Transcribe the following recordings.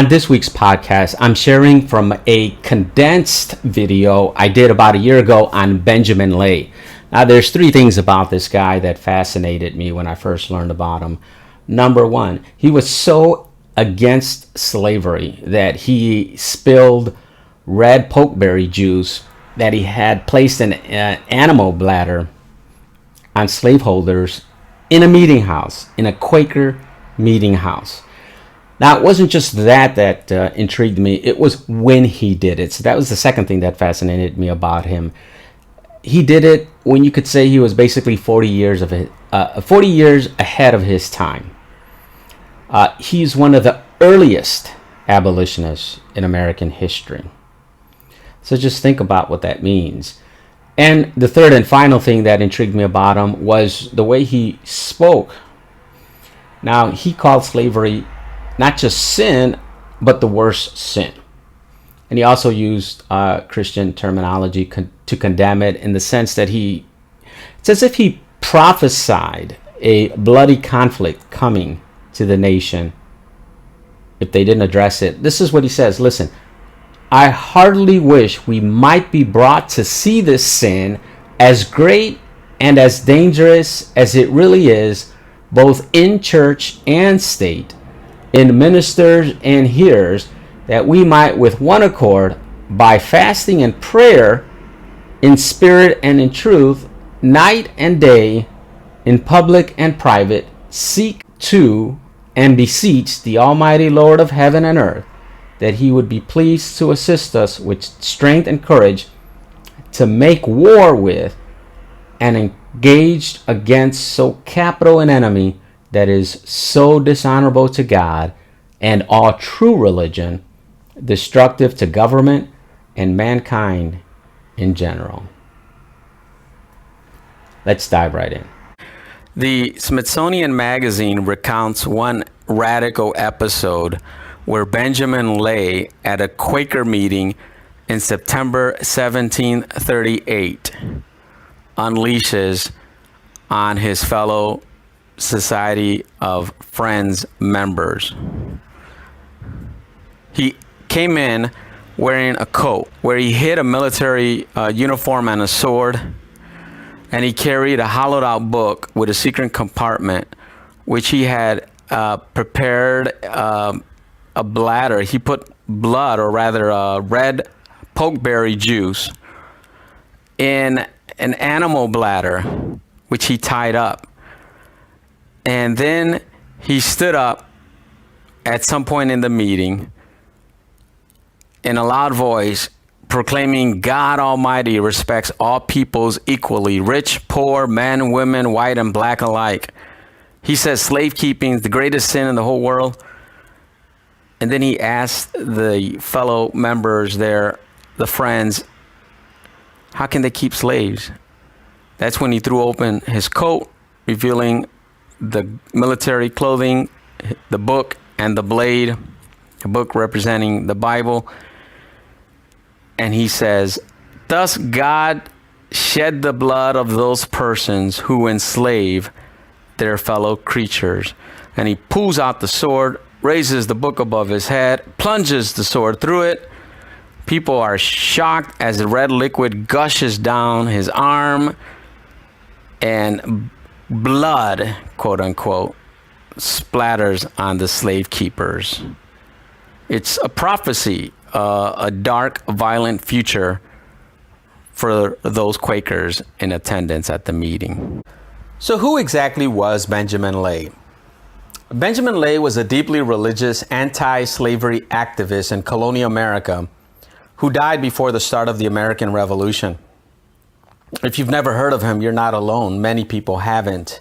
On this week's podcast, I'm sharing from a condensed video I did about a year ago on Benjamin Lay. Now, there's three things about this guy that fascinated me when I first learned about him. Number one, he was so against slavery that he spilled red pokeberry juice that he had placed in an animal bladder on slaveholders in a meeting house, in a Quaker meeting house. Now, it wasn't just that intrigued me. It was when he did it. So that was the second thing that fascinated me about him. He did it when you could say he was basically 40 years ahead of his time. He's one of the earliest abolitionists in American history. So just think about what that means. And the third and final thing that intrigued me about him was the way he spoke. Now, he called slavery not just sin, but the worst sin. And he also used Christian terminology to condemn it, in the sense that it's as if he prophesied a bloody conflict coming to the nation if they didn't address it. This is what he says. Listen, I heartily wish we might be brought to see this sin as great and as dangerous as it really is, both in church and state, in ministers and hearers, that we might with one accord, by fasting and prayer, in spirit and in truth, night and day, in public and private, seek to and beseech the Almighty Lord of heaven and earth, that he would be pleased to assist us with strength and courage to make war with and engage against so capital an enemy that is so dishonorable to God and all true religion, destructive to government and mankind in general. Let's dive right in. The Smithsonian Magazine recounts one radical episode where Benjamin Lay, at a Quaker meeting in September 1738, unleashes on his fellow Society of Friends members. He came in wearing a coat where he hid a military uniform and a sword, and he carried a hollowed out book with a secret compartment, which he had prepared a bladder. He put blood, or rather red pokeberry juice, in an animal bladder, which he tied up. And then he stood up at some point in the meeting in a loud voice, proclaiming God Almighty respects all peoples equally, rich, poor, men, women, white and black alike. He says slave keeping is the greatest sin in the whole world. And then he asked the fellow members there, the friends, how can they keep slaves? That's when he threw open his coat, revealing the military clothing, the book, and the blade, a book representing the Bible. And he says, thus God shed the blood of those persons who enslave their fellow creatures. And he pulls out the sword, raises the book above his head, plunges the sword through it. People are shocked as the red liquid gushes down his arm, and blood, quote unquote, splatters on the slave keepers. It's a prophecy, a dark, violent future for those Quakers in attendance at the meeting. So who exactly was Benjamin Lay? Benjamin Lay was a deeply religious, anti-slavery activist in colonial America who died before the start of the American Revolution. If you've never heard of him, you're not alone. Many people haven't.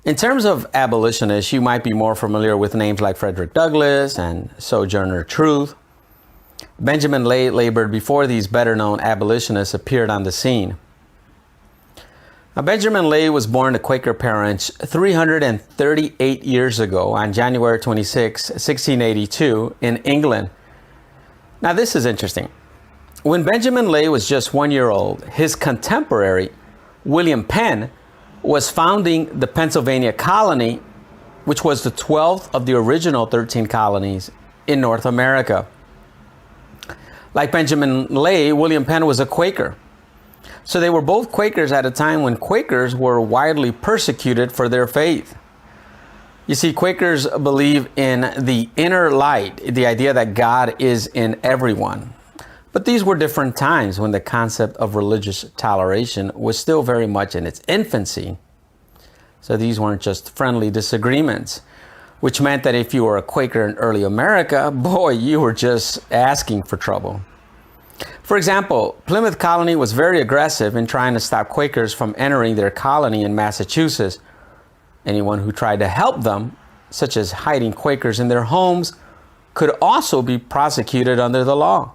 In terms of abolitionists, you might be more familiar with names like Frederick Douglass and Sojourner Truth. Benjamin Lay labored before these better-known abolitionists appeared on the scene. Now, Benjamin Lay was born to Quaker parents 338 years ago on January 26, 1682 in England. Now, this is interesting. When Benjamin Lay was just 1 year old, his contemporary, William Penn, was founding the Pennsylvania colony, which was the 12th of the original 13 colonies in North America. Like Benjamin Lay, William Penn was a Quaker. So they were both Quakers at a time when Quakers were widely persecuted for their faith. You see, Quakers believe in the inner light, the idea that God is in everyone. But these were different times when the concept of religious toleration was still very much in its infancy. So these weren't just friendly disagreements, which meant that if you were a Quaker in early America, boy, you were just asking for trouble. For example, Plymouth Colony was very aggressive in trying to stop Quakers from entering their colony in Massachusetts. Anyone who tried to help them, such as hiding Quakers in their homes, could also be prosecuted under the law.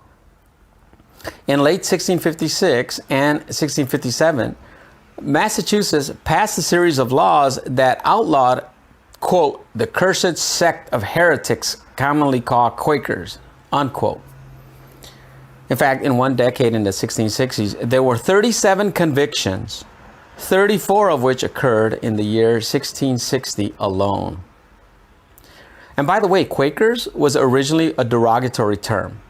In late 1656 and 1657, Massachusetts passed a series of laws that outlawed, quote, the cursed sect of heretics commonly called Quakers, unquote. In fact, in one decade in the 1660s, there were 37 convictions, 34 of which occurred in the year 1660 alone. And by the way, Quakers was originally a derogatory term.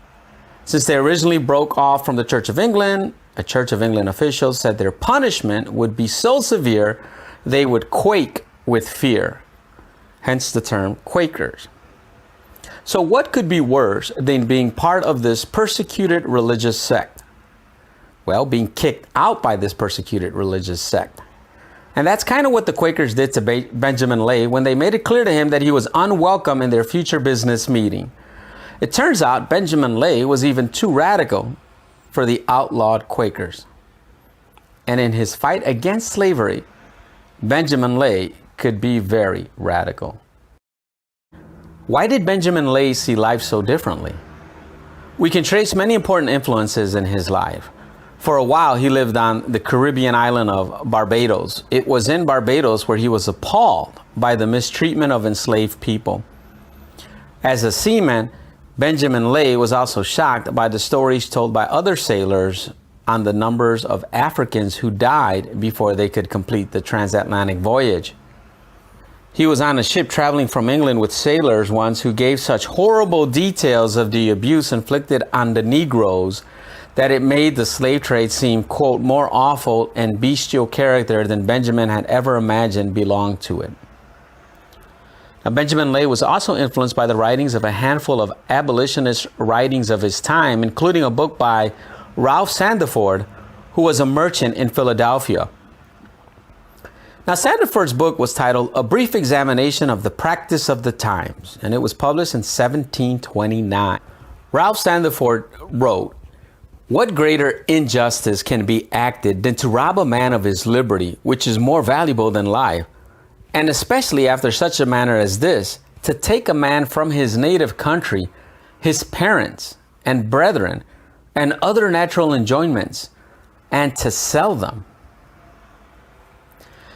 Since they originally broke off from the Church of England, a Church of England official said their punishment would be so severe they would quake with fear. Hence the term Quakers. So what could be worse than being part of this persecuted religious sect? Well, being kicked out by this persecuted religious sect. And that's kind of what the Quakers did to Benjamin Lay when they made it clear to him that he was unwelcome in their future business meeting. It turns out Benjamin Lay was even too radical for the outlawed Quakers. And in his fight against slavery, Benjamin Lay could be very radical. Why did Benjamin Lay see life so differently? We can trace many important influences in his life. For a while, he lived on the Caribbean island of Barbados. It was in Barbados where he was appalled by the mistreatment of enslaved people. As a seaman, Benjamin Lay was also shocked by the stories told by other sailors on the numbers of Africans who died before they could complete the transatlantic voyage. He was on a ship traveling from England with sailors once who gave such horrible details of the abuse inflicted on the Negroes that it made the slave trade seem, quote, more awful and bestial character than Benjamin had ever imagined belonged to it. Now, Benjamin Lay was also influenced by the writings of a handful of abolitionist writings of his time, including a book by Ralph Sandiford, who was a merchant in Philadelphia. Now, Sandiford's book was titled A Brief Examination of the Practice of the Times, and it was published in 1729. Ralph Sandiford wrote, "What greater injustice can be acted than to rob a man of his liberty, which is more valuable than life, and especially after such a manner as this, to take a man from his native country, his parents and brethren, and other natural enjoyments, and to sell them?"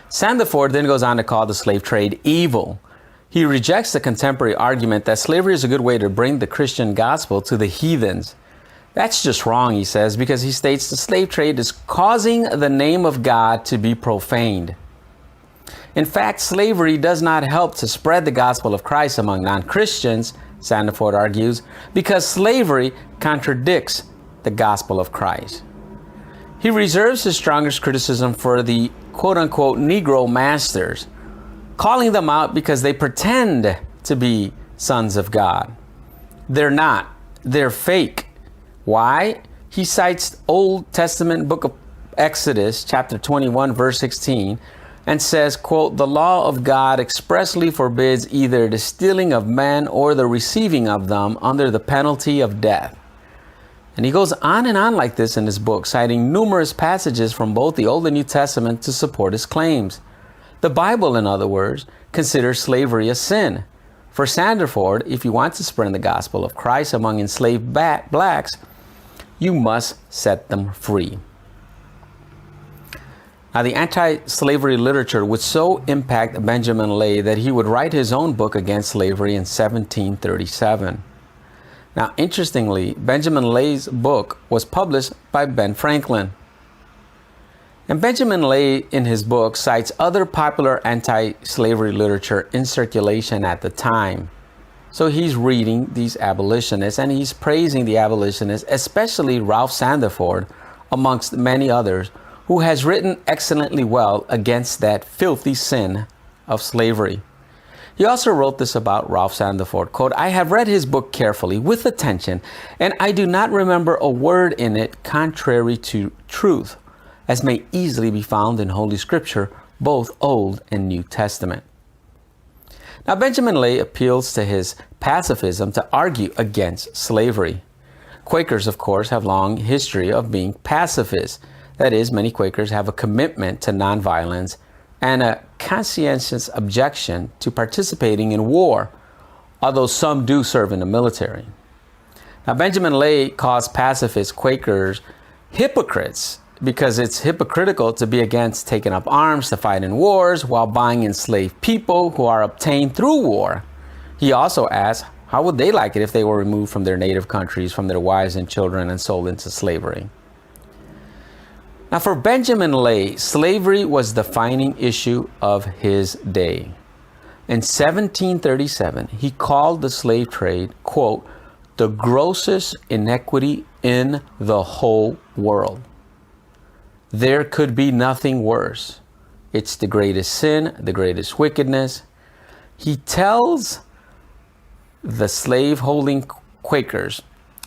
Sandiford then goes on to call the slave trade evil. He rejects the contemporary argument that slavery is a good way to bring the Christian gospel to the heathens. That's just wrong, he says, because he states the slave trade is causing the name of God to be profaned. In fact, slavery does not help to spread the gospel of Christ among non-Christians, Sandiford argues, because slavery contradicts the gospel of Christ. He reserves his strongest criticism for the quote-unquote Negro masters, calling them out because they pretend to be sons of God. They're not. They're fake. Why? He cites Old Testament book of Exodus, chapter 21, verse 16, and says, quote, "The law of God expressly forbids either the stealing of men or the receiving of them under the penalty of death." And he goes on and on like this in his book, citing numerous passages from both the Old and New Testament to support his claims. The Bible, in other words, considers slavery a sin. For Sandiford, if you want to spread the gospel of Christ among enslaved blacks, you must set them free. Now, the anti-slavery literature would so impact Benjamin Lay that he would write his own book against slavery in 1737. Now, interestingly, Benjamin Lay's book was published by Ben Franklin. And Benjamin Lay, in his book, cites other popular anti-slavery literature in circulation at the time. So he's reading these abolitionists and he's praising the abolitionists, especially Ralph Sandiford, amongst many others, who has written excellently well against that filthy sin of slavery. He also wrote this about Ralph Sandiford, quote, "I have read his book carefully with attention, and I do not remember a word in it contrary to truth, as may easily be found in Holy Scripture, both Old and New Testament." Now, Benjamin Lay appeals to his pacifism to argue against slavery. Quakers, of course, have long history of being pacifists. That is, many Quakers have a commitment to nonviolence and a conscientious objection to participating in war, although some do serve in the military. Now, Benjamin Lay calls pacifist Quakers hypocrites because it's hypocritical to be against taking up arms to fight in wars while buying enslaved people who are obtained through war. He also asks, how would they like it if they were removed from their native countries, from their wives and children, and sold into slavery? Now, for Benjamin Lay, slavery was the defining issue of his day. In 1737, he called the slave trade, quote, "the grossest iniquity in the whole world. There could be nothing worse. It's the greatest sin, the greatest wickedness." He tells the slave-holding Quakers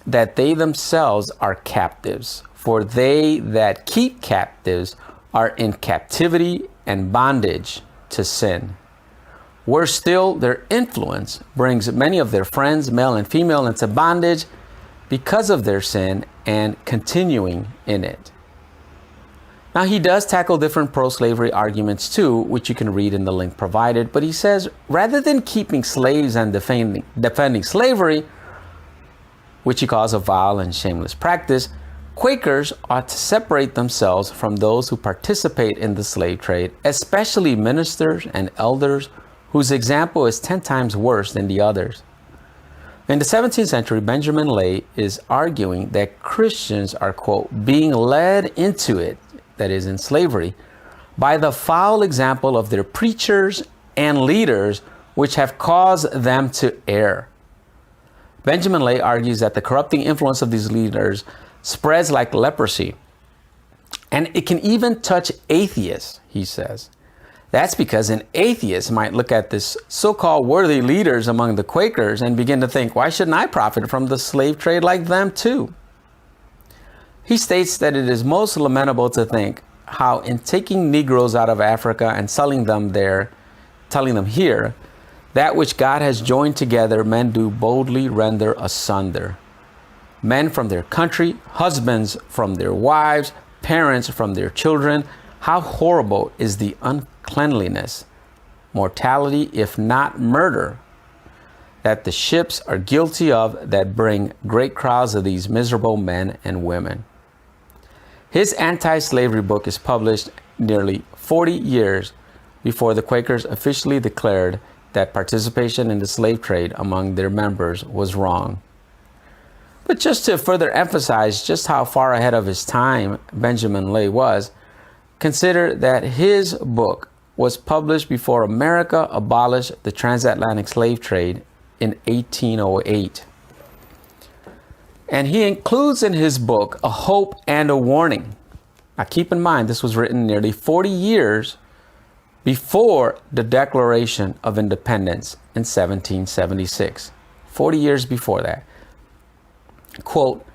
that they themselves are captives, for they that keep captives are in captivity and bondage to sin. Worse still, their influence brings many of their friends, male and female, into bondage because of their sin and continuing in it. Now, he does tackle different pro-slavery arguments too, which you can read in the link provided, but he says rather than keeping slaves and defending slavery, which he calls a vile and shameless practice, Quakers ought to separate themselves from those who participate in the slave trade, especially ministers and elders whose example is 10 times worse than the others. In the 17th century, Benjamin Lay is arguing that Christians are, quote, being led into it, that is, in slavery, by the foul example of their preachers and leaders, which have caused them to err. Benjamin Lay argues that the corrupting influence of these leaders spreads like leprosy, and it can even touch atheists, he says. That's because an atheist might look at this so-called worthy leaders among the Quakers and begin to think, why shouldn't I profit from the slave trade like them too? He states that it is most lamentable to think how in taking Negroes out of Africa and selling them here, that which God has joined together, men do boldly render asunder. Men from their country, husbands from their wives, parents from their children. How horrible is the uncleanliness, mortality, if not murder, that the ships are guilty of that bring great crowds of these miserable men and women. His anti-slavery book is published nearly 40 years before the Quakers officially declared that participation in the slave trade among their members was wrong. But just to further emphasize just how far ahead of his time Benjamin Lay was, consider that his book was published before America abolished the transatlantic slave trade in 1808. And he includes in his book a hope and a warning. Now keep in mind, this was written nearly 40 years before the Declaration of Independence in 1776. 40 years before that. Quote,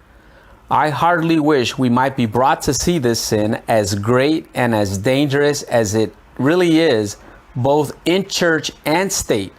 "I heartily wish we might be brought to see this sin as great and as dangerous as it really is, both in church and state,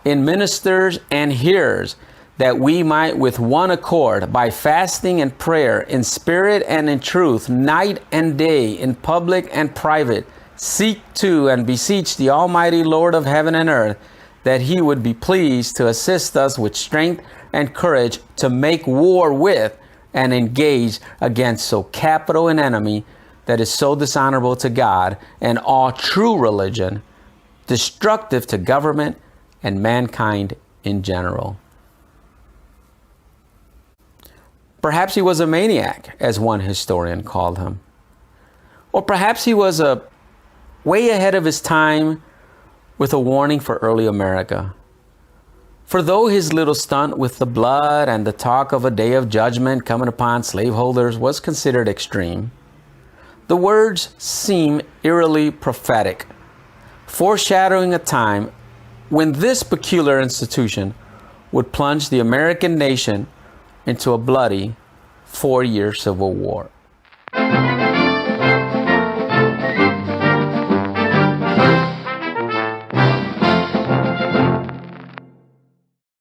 in ministers and hearers, that we might with one accord, by fasting and prayer, in spirit and in truth, night and day, in public and private, seek to and beseech the Almighty Lord of heaven and earth, that he would be pleased to assist us with strength and courage to make war with and engage against so capital an enemy that is so dishonorable to God and all true religion, destructive to government and mankind in general." Perhaps he was a maniac, as one historian called him. Or perhaps he was way ahead of his time with a warning for early America. For though his little stunt with the blood and the talk of a day of judgment coming upon slaveholders was considered extreme, the words seem eerily prophetic, foreshadowing a time when this peculiar institution would plunge the American nation into a bloody 4-year civil war.